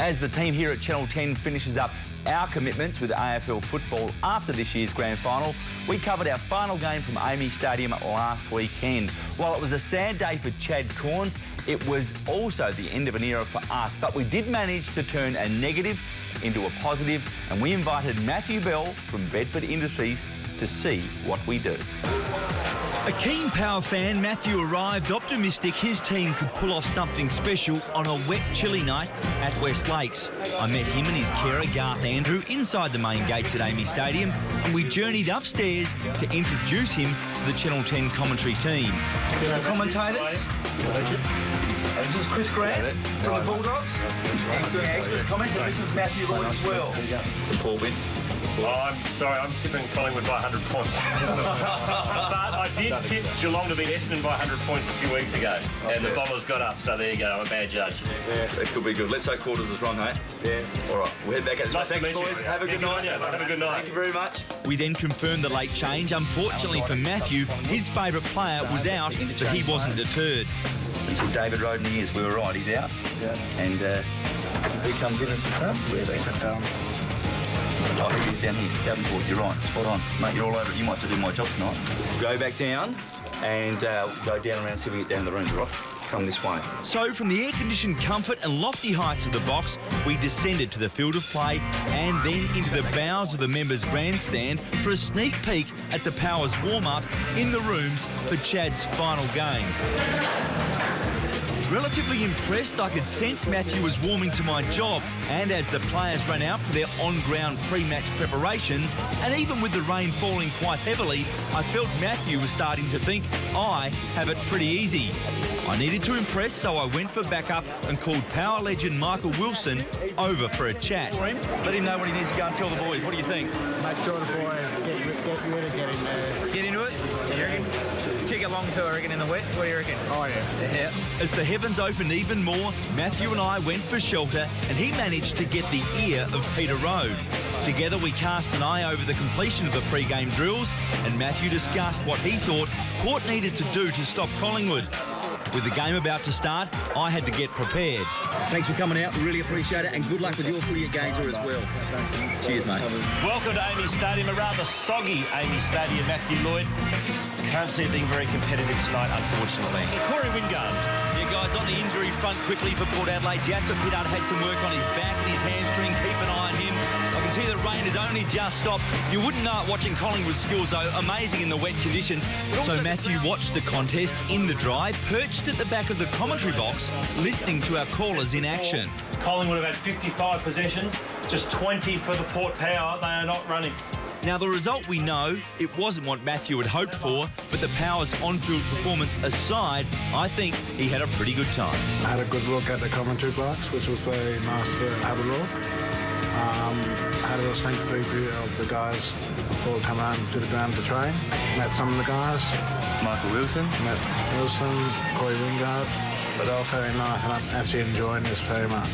As the team here at Channel 10 finishes up our commitments with AFL football after this year's grand final, we covered our final game from AAMI Stadium last weekend. While it was a sad day for Chad Corns, it was also the end of an era for us, but we did manage to turn a negative into a positive, and we invited Matthew Bell from Bedford Industries to see what we do. A keen Power fan, Matthew arrived optimistic his team could pull off something special on a wet, chilly night at West Lakes. I met him and his carer, Garth Andrew, inside the main gates at AAMI Stadium, and we journeyed upstairs to introduce him to the Channel 10 commentary team. Commentators. This is Chris Grant from the Bulldogs. He's doing expert comments, and this is Matthew Lloyd as well. From Paul Wynn. Oh, I'm sorry, I'm tipping Collingwood by 100 points. But I did tip Geelong to beat Essendon by 100 points a few weeks ago, and the Bombers got up, so there you go, I'm a bad judge. Yeah, that could be good. Let's say quarters is wrong, hey? Yeah. All right, we'll head back at the nice to meet you. boys. Have a good night. Have a good night. Thank you very much. We then confirmed the late change. Unfortunately for Matthew, his favourite player was out, but he wasn't deterred. Until David Rodney is, we were right, he's out. Yeah. And who comes in at the start? Where they sit down. Oh, here he is down here, Davenport, you're right, spot on. Mate, you're all over it, you might have to do my job tonight. Go back down and go down around, see if we get down the rooms, right? Come this way. So from the air-conditioned comfort and lofty heights of the box, we descended to the field of play and then into the bowels of the members' grandstand for a sneak peek at the Powers warm-up in the rooms for Chad's final game. Relatively impressed, I could sense Matthew was warming to my job, and as the players ran out for their on-ground pre-match preparations, and even with the rain falling quite heavily, I felt Matthew was starting to think I have it pretty easy. I needed to impress, so I went for backup and called power legend Michael Wilson over for a chat. Let him know what he needs to go and tell the boys. What do you think? Make sure the boys get ready, get in there. Get into it? You reckon? Kick it long too, I reckon, in the wet. What do you reckon? Oh, yeah. As the heavens opened even more, Matthew and I went for shelter, and he managed to get the ear of Peter Road. Together we cast an eye over the completion of the pre-game drills, and Matthew discussed what he thought Port needed to do to stop Collingwood. With the game about to start, I had to get prepared. Thanks for coming out, we really appreciate it, and good luck with your footy at Gainesville as well. Cheers, mate. Welcome to AAMI Stadium, a rather soggy AAMI Stadium, Matthew Lloyd. Can't see it being very competitive tonight, unfortunately. Corey Wingard. Yeah, guys, on the injury front quickly for Port Adelaide. Jasper Pittard had some work on his back and his hamstring. Keep an eye on him. I can see the rain has only just stopped. You wouldn't know it watching Collingwood's skills, though. Amazing in the wet conditions. So Matthew watched the contest in the dry, perched at the back of the commentary box, listening to our callers in action. Collingwood have had 55 possessions, just 20 for the Port Power. They are not running. Now, the result we know, it wasn't what Matthew had hoped for, but the Powers' on-field performance aside, I think he had a pretty good time. I had a good look at the commentary box, which was very nice to have a look. I had a little sneak preview of the guys before coming out to the ground to train. Met some of the guys. Michael Wilson. Met Wilson, Corey Wingard. But they were very nice, and I'm actually enjoying this very much.